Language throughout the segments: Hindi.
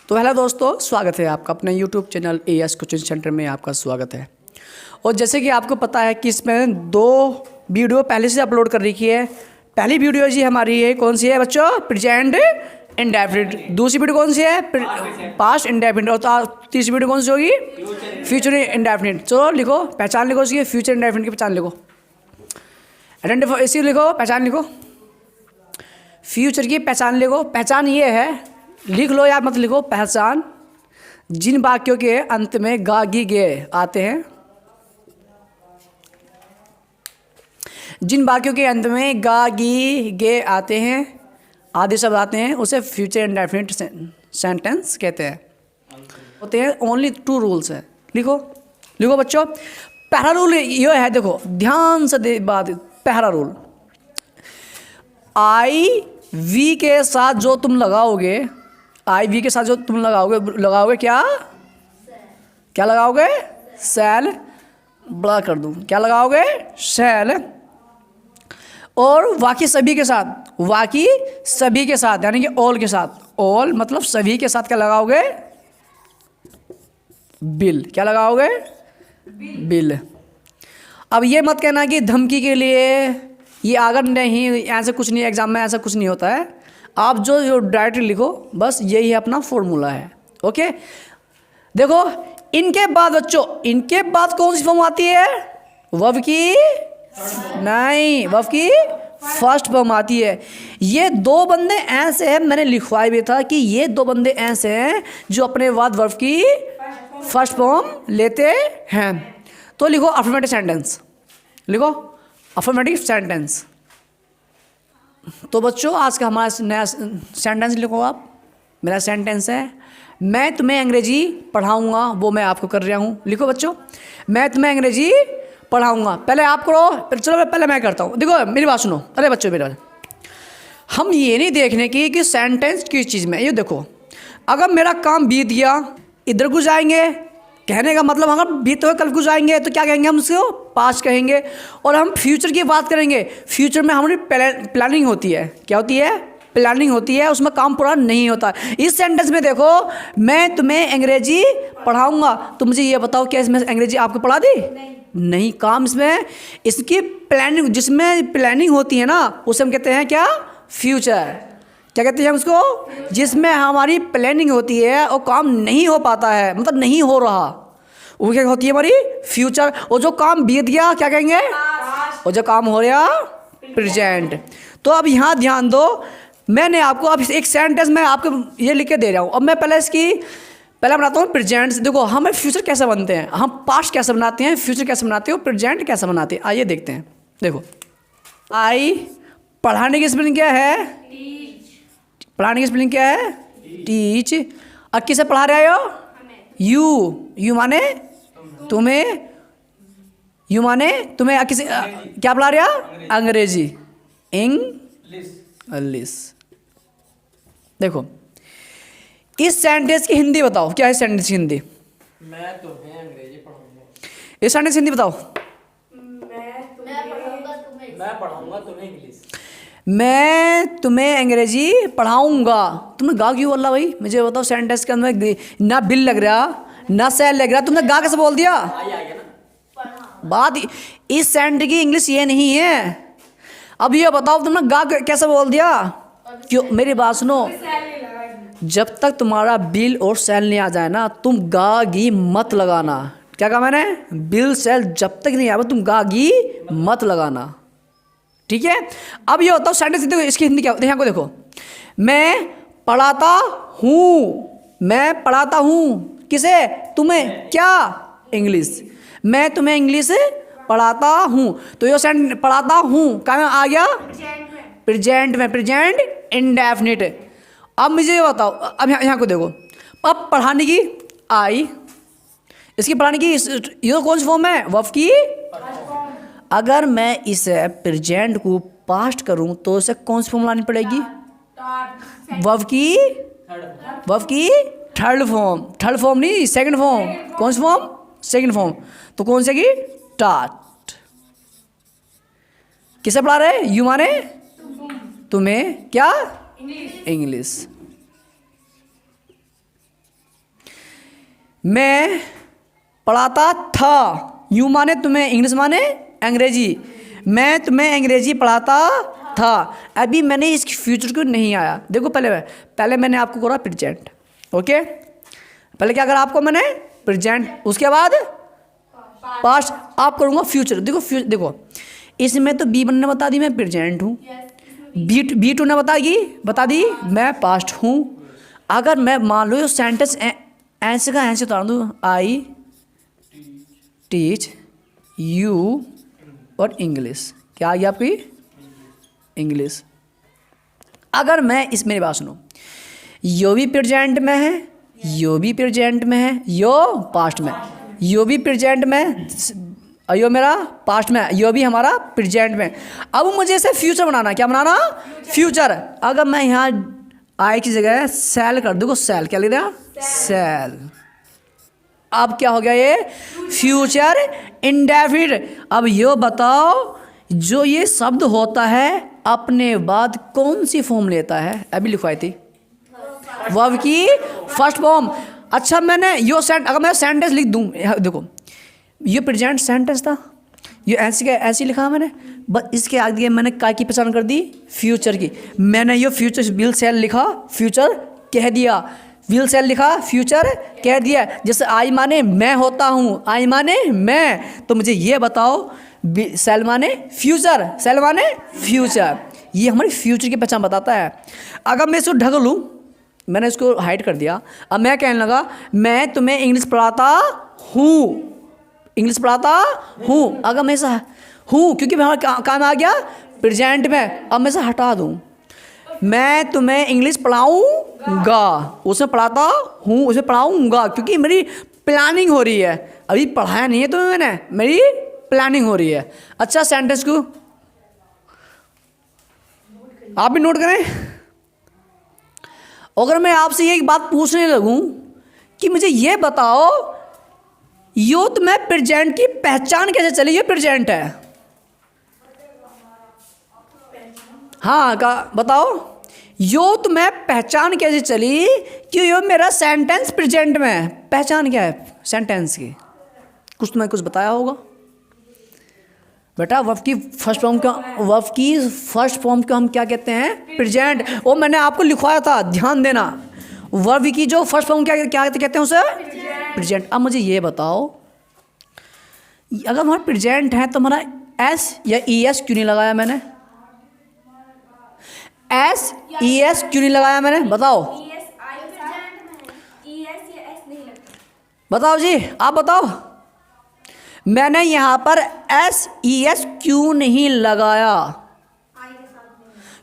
तो हेलो दोस्तों, स्वागत है आपका अपने YouTube channel as coaching centre में। आपका स्वागत है। और जैसे कि आपको पता है कि इसमें दो वीडियो पहले से अपलोड कर रखी है। पहली वीडियो जी हमारी है, कौन सी है बच्चों? Present indefinite. दूसरी वीडियो कौन सी है? Past indefinite. और तीसरी वीडियो कौन सी होगी? Future indefinite. चलो लिखो, पहचान लिखो इसकी, फ्यूचर इंडेफिनिट की पहचान लिखो। आइडेंटिफाई इसी लिखो, पहचान लिखो। फ्यूचर की पहचान लिखो। पहचान ये है, लिख लो यार, मत लिखो। पहचान जिन वाक्यों के अंत में गा गी गे आते हैं, जिन वाक्यों के अंत में गा गी गे आते हैं, आदि शब्द आते हैं, उसे फ्यूचर इंडेफिनिट सेंटेंस कहते हैं। होते हैं ओनली 2 रूल्स है। लिखो लिखो बच्चों। पहला रूल ये है, देखो ध्यान से बात। पहला रूल, आई वी के साथ जो तुम लगाओगे, आई वी के साथ जो तुम लगाओगे क्या? क्या लगाओगे? सेल। बड़ा कर दूं, क्या लगाओगे? सेल। और बाकी सभी के साथ, बाकी सभी के साथ यानी कि ऑल के साथ, ऑल मतलब सभी के साथ क्या लगाओगे? बिल। क्या लगाओगे? बिल। अब ये मत कहना कि धमकी के लिए ये अगर नहीं, ऐसे कुछ नहीं, एग्जाम में ऐसा कुछ नहीं होता है। आप जो डायरेक्टली लिखो, बस यही अपना फॉर्मूला है। ओके, देखो इनके बाद बच्चों, इनके बाद कौन सी फॉर्म आती है? वर्ब की नहीं, वर्ब की फर्स्ट फॉर्म आती है। ये 2 बंदे ऐसे हैं, मैंने लिखवाया भी था कि ये 2 बंदे ऐसे हैं जो अपने बाद वर्ब की फर्स्ट फॉर्म लेते हैं। तो लिखो अफर्मेटिव सेंटेंस, लिखो अफर्मेटिव सेंटेंस। तो बच्चों आज का हमारा नया सेंटेंस लिखो आप। मेरा सेंटेंस है, मैं तुम्हें अंग्रेजी पढ़ाऊंगा, वो मैं आपको कर रहा हूँ। लिखो बच्चों, मैं तुम्हें अंग्रेजी पढ़ाऊंगा। पहले आप करो, चलो पहले मैं करता हूँ। देखो मेरी बात सुनो। अरे बच्चों मेरी बात, हम ये नहीं देखने की कि सेंटेंस किस चीज़ में। ये देखो, अगर मेरा काम बीत गया, इधर घुस जाएंगे, कहने का मतलब अगर बीते हुए कल घुस जाएंगे तो क्या कहेंगे? हम उसको पास्ट कहेंगे। और हम फ्यूचर की बात करेंगे, फ्यूचर में हमारी प्लानिंग होती है। क्या होती है? प्लानिंग होती है, उसमें काम पूरा नहीं होता। इस सेंटेंस में देखो, मैं तुम्हें अंग्रेजी पढ़ाऊंगा, तो मुझे ये बताओ क्या इसमें अंग्रेजी आपको पढ़ा दी? नहीं। काम इसमें, इसकी प्लानिंग, जिसमें प्लानिंग होती है ना, उसे हम कहते हैं क्या? फ्यूचर। क्या कहते हैं उसको? जिसमें हमारी प्लानिंग होती है और काम नहीं हो पाता है, मतलब नहीं हो रहा, वो क्या होती है? हमारी फ्यूचर। और जो काम बीत गया क्या कहेंगे? और जो काम हो रहा, प्रेजेंट। तो अब यहाँ ध्यान दो, मैंने आपको अब एक सेंटेंस में आपको ये लिख के दे रहा हूँ। अब मैं पहले बनाता हूँ प्रेजेंट। देखो हमें फ्यूचर कैसे बनते हैं, हम पास्ट कैसे बनाते हैं, फ्यूचर कैसे बनाते हैं, प्रेजेंट कैसे बनाते हैं, आइए देखते हैं। देखो, आई पढ़ाने की स्पेलिंग क्या है? पढ़ाने की स्पेलिंग क्या है? टीच। और किसे पढ़ा रहे हो? यू। यू माने तुम्हें, यू माने तुम्हें। किसे क्या पढ़ा रहे हो? अंग्रेजी, इंग्लिश। देखो इस सेंटेंस की हिंदी बताओ, क्या है सेंटेंस की हिंदी? मैं तुम्हें अंग्रेजी पढ़ाऊंगा। इस सेंटेंस की हिंदी बताओ। मैं पढ़ाऊंगा तुम्हें इंग्लिश। मैं तुम्हें अंग्रेजी पढ़ाऊंगा। तुमने गा क्यों बोला भाई? मुझे बताओ, सेंटेंस के अंदर ना बिल लग रहा ना सेल लग रहा, तुमने गा कैसे बोल दिया? आ गया ना बात इस सेंटेंस की इंग्लिश ये नहीं है। अब ये बताओ, तुमने गा कैसे बोल दिया? क्यों? मेरी बात सुनो, जब तक तुम्हारा बिल और सेल नहीं आ जाए ना, तुम गा गी मत लगाना। क्या कहा मैंने? बिल सेल जब तक नहीं आए तुम गा गी मत लगाना, ठीक है? अब ये होता है सेंटेंस, देखो इसकी हिंदी क्या होती है। यहाँ को देखो, मैं पढ़ाता हूँ, मैं पढ़ाता हूँ किसे? तुम्हें। क्या? इंग्लिश। मैं तुम्हें इंग्लिश पढ़ाता हूँ। तो ये सेंटेंस पढ़ाता हूँ कहाँ आ गया? प्रेजेंट में, प्रेजेंट इंडेफिनिट। अब मुझे ये बताओ, अब यहाँ को देखो, अब पढ़ाने की आई, इसकी पढ़ाने की ये कौन सी फॉर्म है? वर्ब की। अगर मैं इसे प्रेजेंट को पास्ट करूं तो इसे कौन सी फॉर्म लानी पड़ेगी? वर्ब की, वर्ब की थर्ड फॉर्म। थर्ड फॉर्म नहीं, सेकंड फॉर्म। कौन सी फॉर्म? Second form. तो कौन सी की? टाट। किसे पढ़ा रहे? यू माने तुम्हें, क्या? इंग्लिश। मैं पढ़ाता था, यू माने तुम्हें, इंग्लिश माने अंग्रेजी, मैं तुम्हें अंग्रेजी पढ़ाता था। अभी मैंने इस फ्यूचर को नहीं आया। देखो पहले मैंने आपको करा प्रेजेंट, ओके, पहले क्या करा आपको मैंने प्रेजेंट, उसके बाद पास्ट, आप करूँगा फ्यूचर। देखो इसमें तो B1 ने बता दी मैं प्रेजेंट हूँ, B2 ने बता दी मैं पास्ट हूँ। अगर मैं मान लो सेंटेंस ऐसे का ऐसे उतार दूँ, आई टीच यू और इंग्लिश, क्या आ गया आपकी इंग्लिश। अगर मैं इस मेरी बात सुनो, यो भी प्रेजेंट में है, यो भी प्रेजेंट में है, यो पास्ट में, यो भी प्रेजेंट में, यो मेरा पास्ट में, यो भी हमारा प्रेजेंट में। अब मुझे इसे फ्यूचर बनाना, क्या बनाना फ्यूचर। अगर मैं यहाँ आई की जगह सेल कर दूँ, सेल क्या लिख दिया सेल, अब क्या हो गया ये फ्यूचर इंडेफिनिट। अब ये बताओ जो ये शब्द होता है अपने बाद कौन सी फॉर्म लेता है, अभी लिखवाई थी वर्ब की फर्स्ट फॉर्म। अच्छा मैंने यो अगर मैं सेंटेंस लिख दूँ, देखो ये प्रेजेंट सेंटेंस था, ये ऐसे लिखा मैंने, बस इसके आगे मैंने काय की पहचान कर दी फ्यूचर की। मैंने ये फ्यूचर विल सेल लिखा, फ्यूचर कह दिया, विल सेल लिखा, फ्यूचर कह दिया। जैसे आई माने मैं होता हूँ, आई माने मैं, तो मुझे ये बताओ सेल माने फ्यूचर, सेल माने फ्यूचर, ये हमारी फ्यूचर की पहचान बताता है। अगर मैं इसको ढक लूँ, मैंने इसको हाइड कर दिया, अब मैं कहने लगा मैं तुम्हें इंग्लिश पढ़ाता हूँ, इंग्लिश पढ़ाता हूँ। अगर मैं ऐसा हूँ क्योंकि हमारा काम आ गया प्रेजेंट में, अब मैं इसे हटा दूँ, मैं तुम्हें इंग्लिश पढ़ाऊँगा, उसमें पढ़ाता हूँ, उसे पढ़ाऊँगा, क्योंकि मेरी प्लानिंग हो रही है, अभी पढ़ाया नहीं है तुम्हें मैंने, मेरी प्लानिंग हो रही है। अच्छा सेंटेंस को आप भी नोट करें। अगर मैं आपसे ये एक बात पूछने लगूं कि मुझे ये बताओ यूथ में प्रेजेंट की पहचान कैसे चली, ये प्रेजेंट है, हाँ का बताओ यूथ में पहचान कैसे चली कि ये मेरा सेंटेंस प्रेजेंट में है, पहचान क्या है सेंटेंस की, कुछ तुम्हें कुछ बताया होगा बेटा। वर्ब की फर्स्ट फॉर्म को हम क्या कहते हैं प्रेजेंट, वो मैंने आपको लिखवाया था, ध्यान देना। वर्ब की जो फर्स्ट फॉर्म क्या कहते हैं उसे प्रेजेंट। अब मुझे ये बताओ अगर हमारा प्रेजेंट है तो हमारा एस या ई एस क्यों नहीं लगाया मैंने, एस ई एस क्यों नहीं लगाया मैंने, बताओ बताओ जी आप बताओ, मैंने यहाँ पर एस ई एस क्यों नहीं लगाया,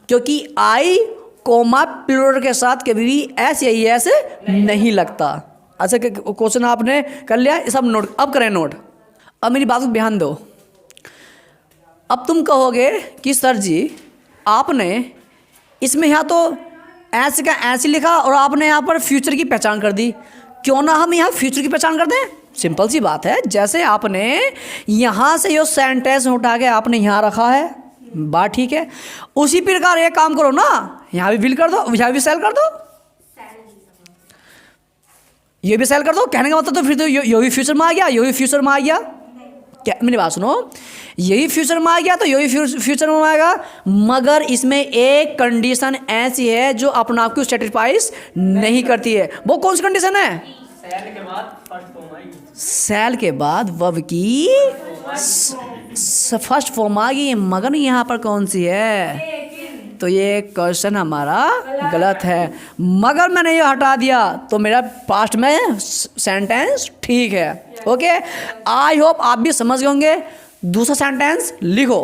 क्योंकि आई कोमा प्लूरल के साथ कभी भी एस या ई एस नहीं लगता। अच्छा क्वेश्चन आपने कर लिया, सब नोट अब करें नोट। अब मेरी बात को ध्यान दो, अब तुम कहोगे कि सर जी आपने इसमें यहाँ तो ऐसे का ऐसे लिखा और आपने यहाँ पर फ्यूचर की पहचान कर दी, क्यों ना हम यहाँ फ्यूचर की पहचान कर दें। सिंपल सी बात है, जैसे आपने यहाँ से यो सेंटेंस उठा के आपने यहाँ रखा है, बात ठीक है, उसी प्रकार एक काम करो ना, यहाँ भी बिल कर दो, यहाँ भी सेल कर दो, ये भी सेल कर दो। कहने का मतलब तो फिर तो यो भी फ्यूचर में आ गया, यो भी फ्यूचर में आ गया। क्या मेरी बात सुनो, यही फ्यूचर में आ गया तो यही फ्यूचर में आएगा, मगर इसमें एक कंडीशन ऐसी है जो अपने आप को सेटिस्फाइज नहीं करती है। वो कौन सी कंडीशन है, सेल के बाद फर्स्ट फॉर्म आएगी, सेल के बाद वर्ब की फर्स्ट फॉर्म आ गई, मगर यहाँ पर कौन सी है, तो ये क्वेश्चन हमारा गलत है। मगर मैंने ये हटा दिया तो मेरा पास्ट में सेंटेंस ठीक है। ओके, आई होप आप भी समझ गए होंगे। दूसरा सेंटेंस लिखो,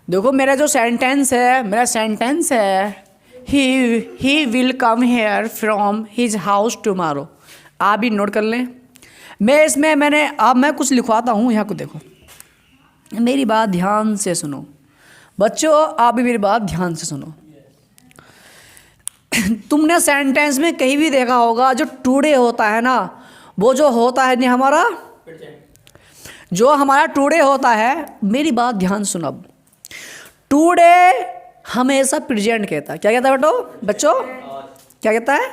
देखो मेरा जो सेंटेंस है, मेरा सेंटेंस है he will come here from his house tomorrow. आप भी नोट कर लें। मैं कुछ लिखवाता हूँ, यहाँ को देखो, मेरी बात ध्यान से सुनो बच्चों, आप भी मेरी बात ध्यान से सुनो। तुमने सेंटेंस में कहीं भी देखा होगा जो टुडे होता है ना, वो जो होता है नहीं हमारा, जो हमारा टुडे होता है, मेरी बात ध्यान सुनो। अब टुडे हमेशा प्रेजेंट कहता है, क्या कहता है बच्चों, क्या कहता है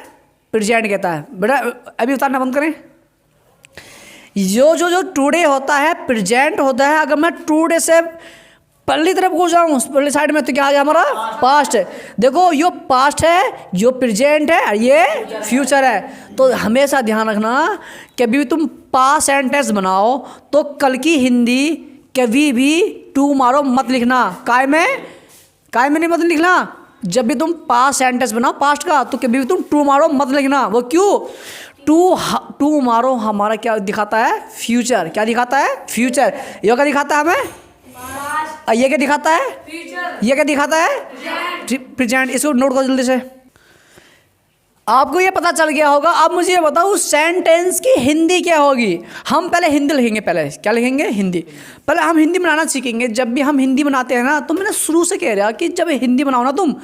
प्रेजेंट कहता है। बेटा अभी उतारना बंद करें। जो टुडे होता है प्रेजेंट होता है। अगर मैं टुडे से पहली तरफ को जाऊँ, पहली साइड में, तो क्या आ गया हमारा पास्ट है। देखो यो पास्ट है, यो प्रेजेंट है, और ये फ्यूचर है। तो हमेशा ध्यान रखना, कभी भी तुम पास्ट सेंटेंस बनाओ तो कल की हिंदी कभी भी टुमारो मत लिखना। काय में नहीं मत लिखना। जब भी तुम पास्ट सेंटेंस बनाओ पास्ट का, तो कभी भी तुम टुमारो मत लिखना। वो क्यों? टुमारो हमारा क्या दिखाता है? फ्यूचर। क्या दिखाता है? फ्यूचर। ये क्या दिखाता है हमें? ये क्या दिखाता है? ये क्या दिखाता है? प्रेजेंट। इसको नोट करो जल्दी से। आपको ये पता चल गया होगा। अब मुझे ये बताओ सेंटेंस की हिंदी क्या होगी। हम पहले हिंदी लिखेंगे। पहले क्या लिखेंगे? हिंदी। पहले हम हिंदी बनाना सीखेंगे। जब भी हम हिंदी बनाते हैं ना, तो मैंने शुरू से कह रहा कि जब हिंदी बनाओ ना तुम,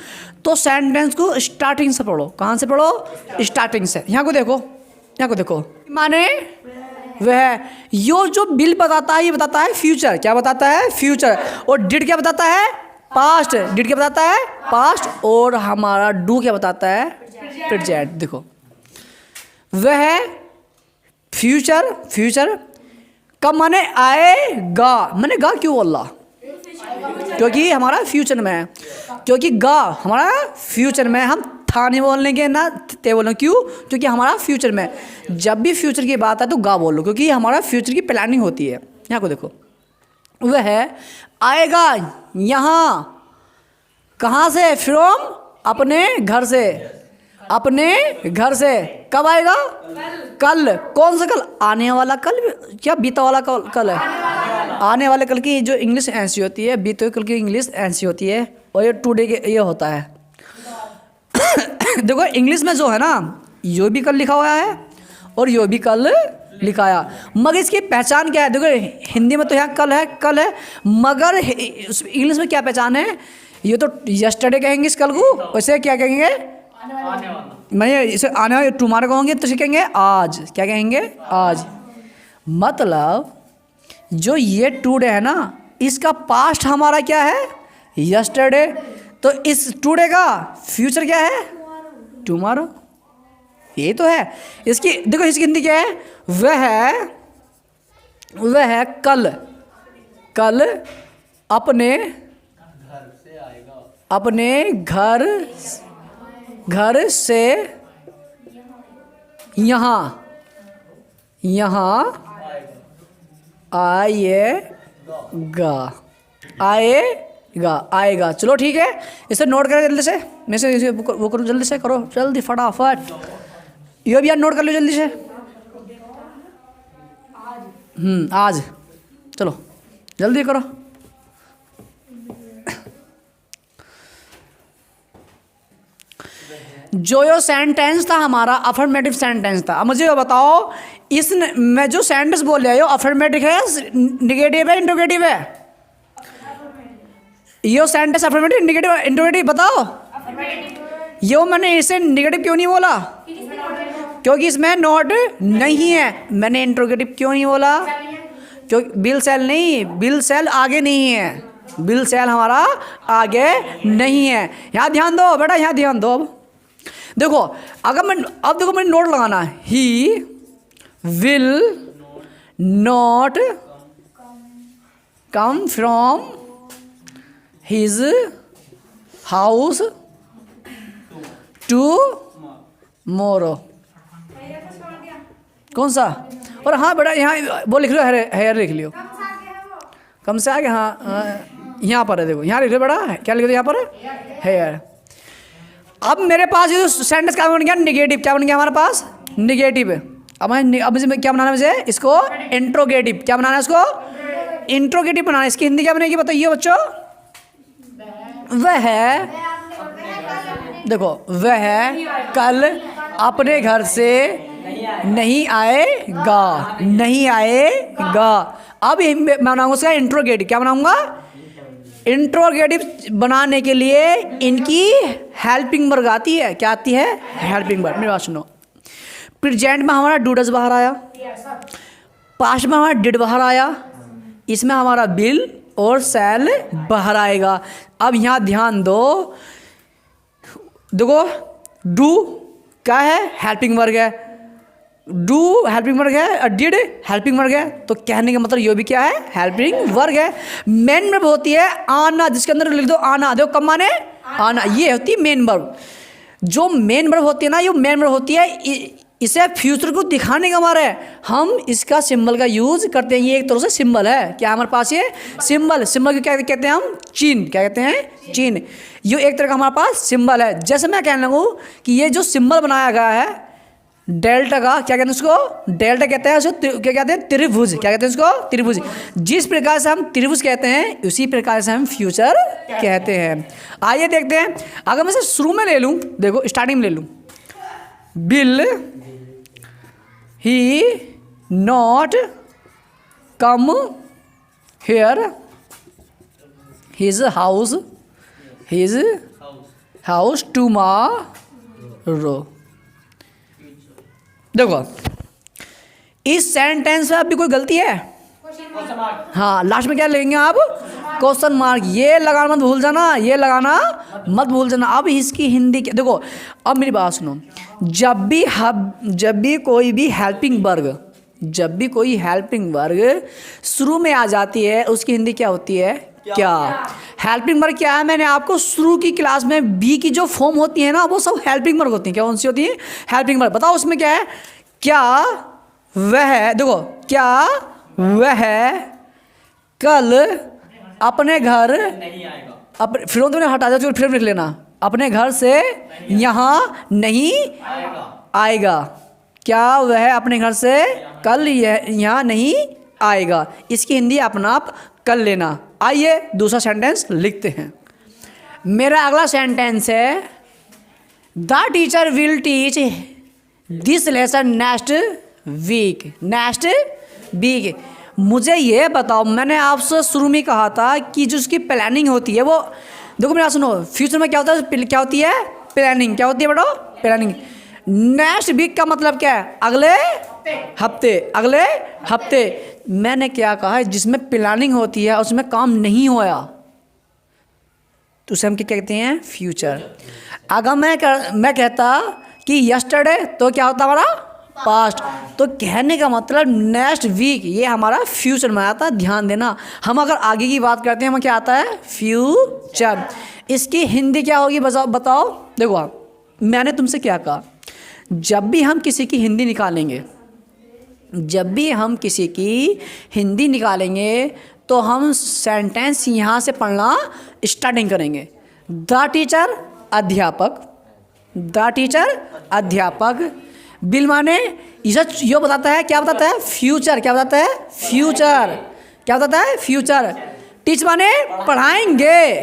तो सेंटेंस को स्टार्टिंग से पढ़ो। कहाँ से पढ़ो? स्टार्टिंग से। यहाँ को देखो, यहाँ को देखो। माने वह यो जो बिल बताता है, ये बताता है फ्यूचर। क्या बताता है? फ्यूचर। और डिड क्या बताता है? पास्ट। डिड क्या बताता है? पास्ट। और हमारा डू क्या बताता है? प्रेजेंट। देखो वह फ्यूचर कब माने आएगा। मैंने गा क्यों बोला? क्योंकि हमारा फ्यूचर में है। क्योंकि गा हमारा फ्यूचर में। हम था नहीं बोलने के ना ते बोलो। क्यों? क्योंकि हमारा फ्यूचर में। जब भी फ्यूचर की बात है तो गा बोलो, क्योंकि हमारा फ्यूचर की प्लानिंग होती है। यहाँ को देखो, वह आएगा यहाँ। कहाँ से? फ्रॉम। अपने घर से। अपने घर से। कब आएगा? कल। कौन सा कल? आने वाला कल। क्या बीता वाला कल है? आने वाले कल की जो इंग्लिश ऐसी होती है, बीते हुए कल की इंग्लिश ऐसी होती है, और ये टुडे के ये होता है। देखो इंग्लिश में जो है ना, यो भी कल लिखा हुआ है और यो भी कल लिखाया, मगर इसकी पहचान क्या है? देखो हिंदी में तो यहाँ कल है, मगर इंग्लिश में क्या पहचान है? ये तो यस्टरडे कहेंगे इस कल को, वैसे क्या कहेंगे? मैं इसे आने वाले टुमारो कहोगे तो कहेंगे आज। क्या कहेंगे? आज। मतलब जो ये टुडे है ना, इसका पास्ट हमारा क्या है? यस्टरडे। तो इस टुडे का फ्यूचर क्या है? टुमारो। ये तो है। इसकी देखो, इसकी हिंदी क्या है? वह है कल अपने घर से यहाँ आएगा। चलो ठीक है, इसे नोट करें जल्दी से। मैं से इसे वो करूँ, जल्दी से करो, जल्दी फटाफट। ये भी यार नोट कर लो जल्दी से। आज। चलो जल्दी करो। जो सेंटेंस था हमारा अफर्मेटिव सेंटेंस था। अब मुझे ये बताओ, इस मैं जो सेंटेंस बोल रहा हूँ अफर्मेटिव है, निगेटिव है, इंट्रोगेटिव है? ये सेंटेंस अफर्मेटिव, निगेटिव, इंट्रोगेटिव बताओ। ये मैंने इसे निगेटिव क्यों नहीं बोला? क्योंकि इसमें नॉट नहीं है। मैंने इंट्रोगेटिव क्यों नहीं बोला? क्योंकि बिल सेल आगे नहीं है। बिल सेल हमारा आगे नहीं है। यहाँ ध्यान दो बेटा, यहाँ ध्यान दो। अब देखो, अब देखो मैंने नोट लगाना है। He will not come from his house tomorrow. कौन सा? और हाँ बेटा यहाँ वो लिख लो, हेयर लिख लियो। कम से आगे। हाँ यहाँ पर है, देखो यहाँ लिख लो बेटा। क्या लिख दो यहाँ पर? हेयर। अब मेरे पास ये सेंटेंस क्या बन गया? निगेटिव। क्या बन गया हमारे पास? निगेटिव। अब मुझे क्या बनाना है? मुझे इसको इंट्रोगेटिव। क्या बनाना है इसको? इंट्रोगेटिव बनाना है। इसकी हिंदी क्या बनेगी बताइए बच्चों? वह देखो, वह कल अपने घर से नहीं आएगा। अब मैं बनाऊंगा उसका इंट्रोगेटिव। क्या बनाऊंगा? इंट्रोगेटिव बनाने के लिए इनकी हेल्पिंग वर्ब आती है। क्या आती है? Helping verb. मेरी बात सुनो। प्रेजेंट में हमारा डू डज बाहर आया, पास्ट में हमारा डिड बाहर आया, इसमें हमारा बिल और सेल बाहर आएगा। अब यहाँ ध्यान दो, देखो डू क्या है, हेल्पिंग वर्ग है। डू हेल्पिंग वर्ग है और डिड हेल्पिंग वर्ग है। तो कहने का मतलब ये भी क्या है, हेल्पिंग वर्ग है। मेन वर्ब होती है आना, जिसके अंदर लिख दो आना। देखो कब माने आना, ये होती है मेन वर्ब। जो मेन वर्ब होती है ना, ये मेन वर्ब होती है, इसे फ्यूचर को दिखाने का हमारा है, हम इसका सिंबल का यूज करते हैं। ये एक तरह से सिंबल है, क्या हमारे पास ये सिंबल को क्या कहते हैं हम, चिन्ह। क्या कहते हैं, चिन्ह। ये एक तरह का हमारे पास सिंबल है। जैसे मैं कहने लगूँ कि ये जो सिंबल बनाया गया है डेल्टा का, क्या कहते हैं उसको, डेल्टा कहते हैं। उसको क्या कहते हैं, त्रिभुज। क्या कहते हैं उसको, त्रिभुज। जिस प्रकार से हम त्रिभुज कहते हैं, उसी प्रकार से हम फ्यूचर कहते हैं। आइए देखते हैं। अगर मैं इसे शुरू में ले लूँ, देखो स्टार्टिंग में ले लूँ, bill he not come here his house tomorrow. देखो इस सेंटेंस में अभी कोई गलती है, हाँ लास्ट में क्या लेंगे आप, क्वेश्चन मार्क। ये लगाना मत भूल जाना, ये लगाना मत भूल जाना। अब इसकी हिंदी देखो, अब मेरी बात सुनो। जब भी कोई भी हेल्पिंग वर्ग शुरू में आ जाती है, उसकी हिंदी क्या होती है, क्या। हेल्पिंग वर्ग क्या है, मैंने आपको शुरू की क्लास में बी की जो फॉर्म होती है ना, वो सब हेल्पिंग वर्ग होती है। क्या कौन सी होती है, हेल्पिंग वर्ग। बताओ उसमें क्या है, क्या वह, देखो क्या वह कल अपने घर नहीं आएगा, फिर तुमने हटा दो, फिर लिख लेना, अपने घर से यहाँ नहीं आएगा। क्या वह अपने घर से कल यहाँ नहीं आएगा। इसकी हिंदी अपना आप कर लेना। आइए दूसरा सेंटेंस लिखते हैं। मेरा अगला सेंटेंस है, the teacher will teach this lesson next week. मुझे ये बताओ, मैंने आपसे शुरू में कहा था कि जो उसकी प्लानिंग होती है वो, देखो मेरा सुनो, फ्यूचर में क्या होता है, क्या होती है, प्लानिंग। क्या होती है बेटा, प्लानिंग। नेक्स्ट वीक का मतलब क्या है, अगले हफ्ते। मैंने क्या कहा है, जिसमें प्लानिंग होती है उसमें काम नहीं होया तो उसे हम क्या कहते हैं, फ्यूचर। अगर मैं कहता कि यस्टरडे, तो क्या होता हमारा, पास्ट। तो कहने का मतलब नेक्स्ट वीक ये हमारा फ्यूचर में आता है, ध्यान देना। हम अगर आगे की बात करते हैं, हमें क्या आता है, फ्यूचर। इसकी हिंदी क्या होगी बताओ। देखो मैंने तुमसे क्या कहा, जब भी हम किसी की हिंदी निकालेंगे तो हम सेंटेंस यहाँ से पढ़ना स्टार्टिंग करेंगे। द टीचर अध्यापक, बिल माने ये बताता है, क्या बताता है, फ्यूचर। क्या बताता है, फ्यूचर। टीच माने पढ़ाएंगे।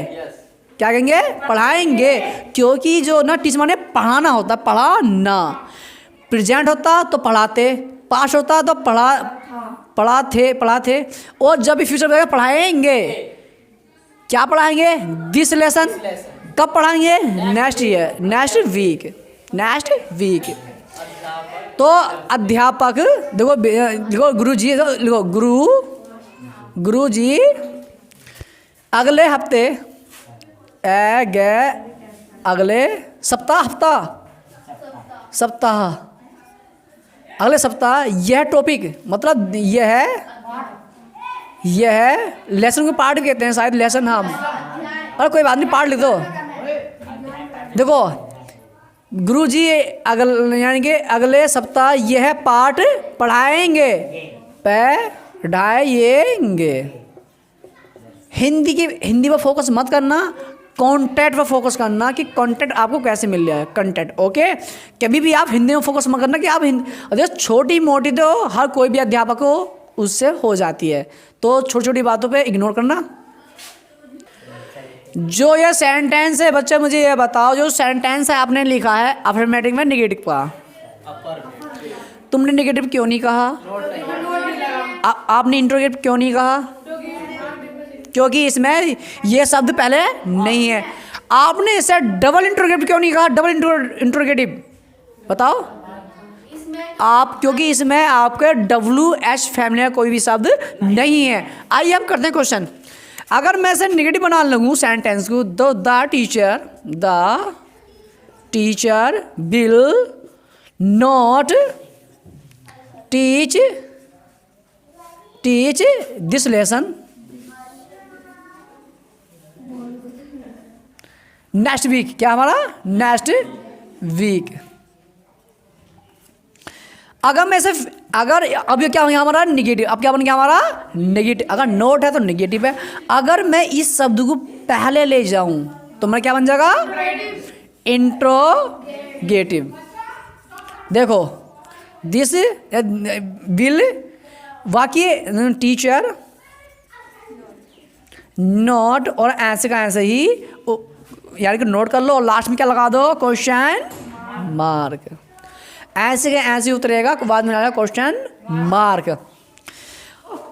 क्या कहेंगे, पढ़ाएंगे। क्योंकि जो ना टीच माने पढ़ाना होता, पढ़ाना। प्रेजेंट होता तो पढ़ाते, पास्ट होता तो पढ़ाते। और जब भी फ्यूचर में पढ़ाएंगे, क्या पढ़ाएंगे, दिस लेसन। कब पढ़ाएंगे, नेक्स्ट वीक। तो अध्यापक, देखो गुरु जी अगले हफ्ते, अगले सप्ताह यह टॉपिक, मतलब यह है लेसन को पार्ट कहते हैं शायद, लेसन। हम और कोई बात नहीं, पार्ट लिख दो। देखो गुरुजी यानी कि अगले सप्ताह यह पाठ पढ़ाएंगे। हिंदी पर फोकस मत करना, कंटेंट पर फोकस करना कि कंटेंट आपको कैसे मिल रहा है, कंटेंट। ओके, कभी भी आप हिंदी में फोकस मत करना कि आप हिंदी, छोटी मोटी तो हर कोई भी अध्यापक हो उससे हो जाती है, तो छोटी छोटी बातों पे इग्नोर करना। जो ये सेंटेंस है बच्चे, मुझे ये बताओ, जो सेंटेंस है आपने लिखा है अफर्मेटिव में नेगेटिव का, तुमने नेगेटिव क्यों नहीं कहा? आपने इंट्रोगेटिव क्यों नहीं कहा? क्योंकि इसमें ये शब्द पहले नहीं है। आपने इसे डबल इंट्रोगेटिव क्यों नहीं कहा? डबल इंट्रोगेटिव बताओ आप, क्योंकि इसमें आपके WH फैमिली का कोई भी शब्द नहीं है। आइए हम करते हैं क्वेश्चन। अगर मैं इसे नेगेटिव बना लगूँ सेंटेंस को, तो the teacher will not teach this lesson next week. क्या हमारा नेक्स्ट वीक। अगर मैं से अगर अब ये क्या हो गया हमारा निगेटिव, अब क्या बन गया हमारा नेगेटिव। अगर नोट है तो नेगेटिव है। अगर मैं इस शब्द को पहले ले जाऊं तो मेरा क्या बन जाएगा इंट्रोगेटिव। देखो दिस विल वाक्य टीचर नोट और ऐसे का ऐसे ही यार कि नोट कर लो और लास्ट में क्या लगा दो क्वेश्चन मार्क। ऐसे का ऐसे उतरेगा बाद में आएगा क्वेश्चन मार्क।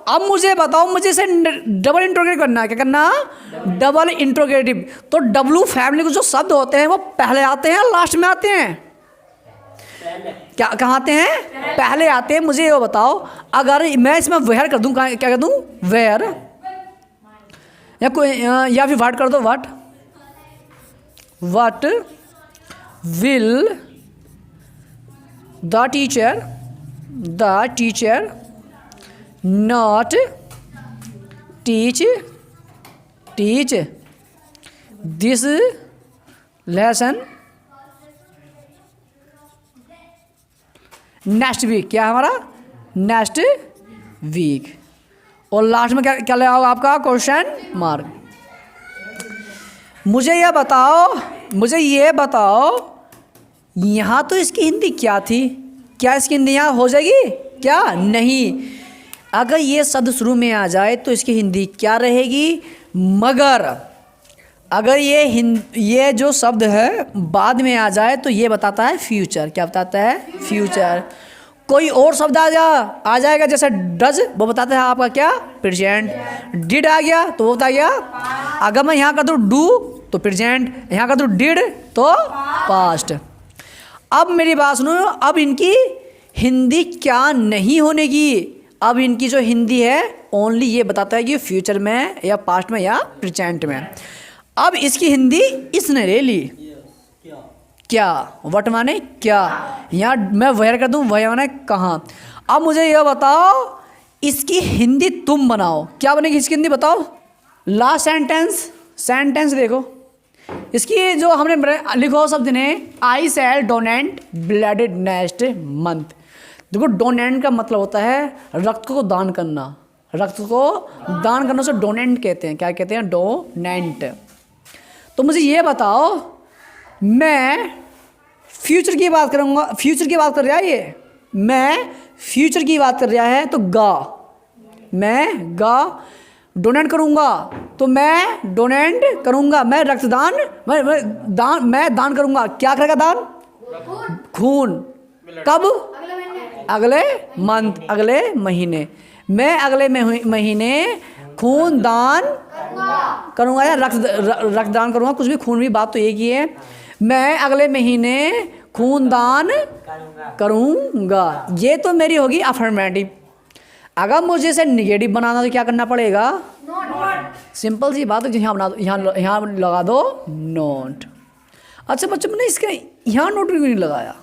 अब मुझे बताओ मुझे इसे डबल इंट्रोगेटिव करना है। क्या करना डबल इंट्रोगेटिव। तो डब्लू फैमिली के जो शब्द होते हैं वो पहले आते हैं लास्ट में आते हैं। क्या कहाँ आते हैं पहले आते हैं। मुझे ये बताओ अगर मैं इसमें वेयर कर दूं क्या कर दूं वेयर या कोई या फिर वाट कर दो what will the teacher not teach this lesson next week. क्या हमारा नेक्स्ट वीक। और लास्ट में क्या ले आओ आपका क्वेश्चन मार्क। मुझे ये बताओ यहाँ तो इसकी हिंदी क्या थी। क्या इसकी हिंदी यहाँ हो जाएगी क्या नहीं। अगर ये शब्द शुरू में आ जाए तो इसकी हिंदी क्या रहेगी। मगर अगर ये जो शब्द है बाद में आ जाए तो ये बताता है फ्यूचर। क्या बताता है फ्यूचर। कोई और शब्द आ जाएगा जैसे डज वो बताता है आपका क्या प्रेजेंट। डिड आ गया तो वो बता गया। अगर मैं यहाँ कर दूँ डू तो प्रेजेंट, यहाँ कर दूँ डिड तो पास्ट। अब मेरी बात सुनो। अब इनकी हिंदी क्या नहीं होने की। अब इनकी जो हिंदी है ओनली ये बताता है कि फ्यूचर में या पास्ट में या प्रेजेंट में। अब इसकी हिंदी इसने ले ली क्या वट माने क्या। यहाँ मैं वेयर कर दूँ वेयर माने कहाँ। अब मुझे यह बताओ इसकी हिंदी तुम बनाओ। क्या बनेगी इसकी हिंदी बताओ। लास्ट सेंटेंस देखो इसकी जो हमने लिखो शब्द ने आई सेल डोनेंट ब्लडेड नेक्स्ट मंथ। देखो डोनेंट का मतलब होता है रक्त को दान करना। रक्त को दान करने से डोनेंट कहते हैं। क्या कहते हैं डोनेंट। तो मुझे ये बताओ मैं फ्यूचर की बात करूँगा। फ्यूचर की बात कर रहा है ये मैं फ्यूचर की बात कर रहा है तो मैं डोनेट करूँगा तो मैं डोनेट करूँगा। मैं रक्तदान मैं दान करूँगा। क्या करेगा दान खून। कब अगले मंथ अगले महीने। मैं अगले महीने खून दान करूँगा या रक्तदान करूँगा कुछ भी खून भी बात तो एक ही है। मैं अगले महीने खून दान करूँगा। ये तो मेरी होगी अफर्मेटिव। अगर मुझे इसे निगेटिव बनाना तो क्या करना पड़ेगा सिंपल सी बात है। यहाँ लगा दो नोट। अच्छा बच्चों मैंने इसके यहाँ नोट क्यों नहीं लगाया।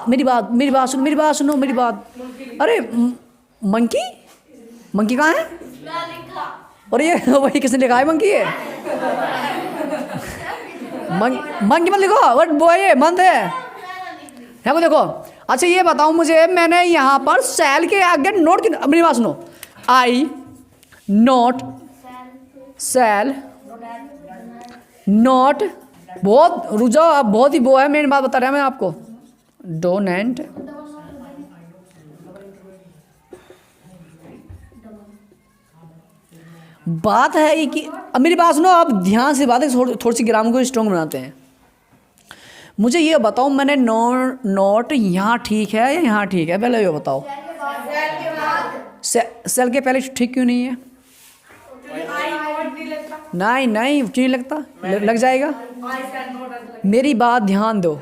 मेरी बात सुनो मेरी बात। अरे मंकी कहाँ है। और ये वही किसने लिखा है मंकी है। मंकी मत लिखो बट बॉय मंथ है वो देखो। अच्छा ये बताओ मुझे मैंने यहाँ पर सेल के आगे नोट की मेरी बात सुनो। आई नोट सेल नोट बहुत रुक जाओ आप बहुत ही वो है मेरी बात बता रहा मैं आपको डोनेंट बात है कि अब मेरी बात सुनो आप ध्यान से बात है थोड़ी सी ग्रामर को स्ट्रॉन्ग बनाते हैं। मुझे ये बताओ मैंने नोट यहाँ ठीक है या यहाँ ठीक है पहले ये बताओ। सेल के पहले ठीक क्यों नहीं है। नहीं क्यों नहीं लगता लग जाएगा। मेरी बात ध्यान दो।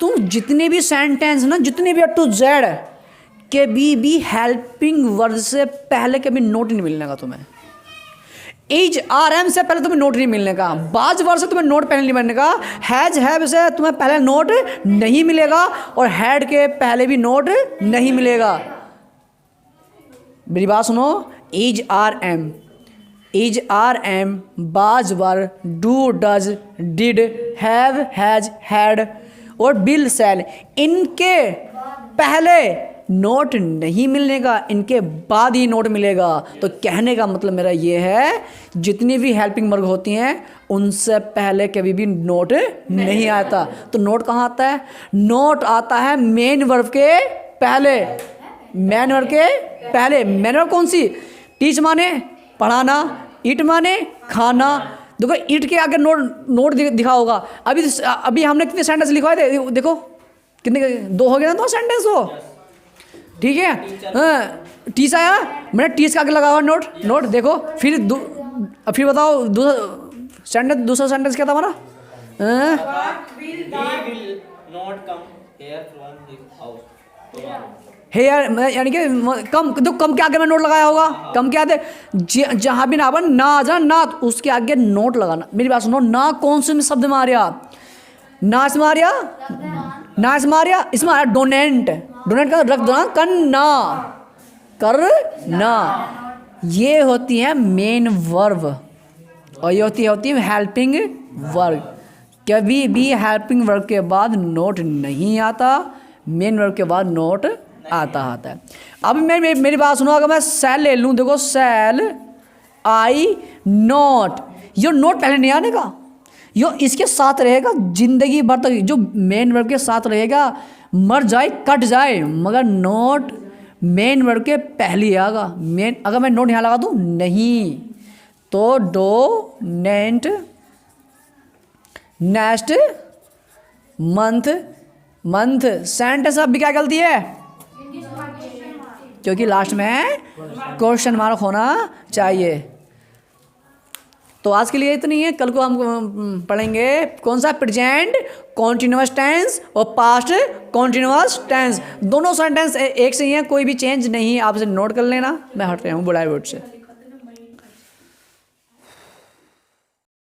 तुम जितने भी सेंटेंस ना जितने भी टू जेड के बी हेल्पिंग वर्ड से पहले कभी नोट नहीं मिलने का तुम्हें। एज आर एम से पहले तुम्हें नोट नहीं मिलने का, बाज वर्ड से तुम्हें नोट पहले नहीं मिलने का, हैज हैव से तुम्हें पहले नोट नहीं मिलेगा और हैड के पहले भी नोट नहीं मिलेगा। मेरी बात सुनो, एज आर एम बाज word do does did have has had और बिल सेल, इनके पहले नोट नहीं मिलने का, इनके बाद ही नोट मिलेगा। तो कहने का मतलब मेरा ये है, जितनी भी हेल्पिंग वर्ब होती हैं उनसे पहले कभी भी नोट नहीं आता। तो नोट कहाँ आता है? नोट आता है मेन वर्ब के पहले। मेन वर्ब के पहले। मेन वर्ब कौन सी? टीच माने पढ़ाना, ईट माने खाना। देखो ईट के आगे नोट दिखा होगा। अभी हमने कितने सेंटेंस लिखवाए थे? देखो कितने, 2 हो गए ना 2 सेंटेंस हो, ठीक है। हाँ, टीस आया, मैंने टीस का आगे लगा हुआ नोट देखो। फिर बताओ दूसरा सेंटेंस क्या था हमारा? He will not come here from his house. Here यानी कि कम, तो कम के आगे में नोट लगाया होगा। कम के आगे जहाँ भी ना बन ना आ जा ना, तो उसके आगे नोट लगाना। मेरी बात सुनो, ना कौन से में शब्द मारिया? ना इसमें आ रहा, ना इसमें आ रहा, इसमें आ रहा डोनेंट। डोनेंट का रख देना करना। ये होती है मेन वर्ब और ये होती है हेल्पिंग वर्ब। कभी भी हेल्पिंग वर्ब के बाद नोट नहीं आता, मेन वर्ब के बाद नोट आता है। अब मेरी बात सुनो, अगर मैं सेल ले लूँ, देखो सेल आई नोट, ये नोट पहले नहीं आने का, यो इसके साथ रहेगा जिंदगी भर तक। जो मेन वर्ब के साथ रहेगा, मर जाए कट जाए, मगर नोट मेन वर्ब के पहले आएगा। अगर मैं नोट यहाँ लगा दूँ नहीं, तो डो नेंट नेक्स्ट मंथ सेंटेंस अब भी क्या गलती है? क्योंकि लास्ट में क्वेश्चन मार्क होना चाहिए। तो आज के लिए इतनी है। कल को हम पढ़ेंगे कौन सा? प्रेजेंट कॉन्टिन्यूअस टेंस और पास्ट कॉन्टिन्यूअस टेंस। दोनों सेंटेंस एक से ही हैं, कोई भी चेंज नहीं। आपसे नोट कर लेना। मैं हट रहा हूँ बुढ़ाई बोर्ड से।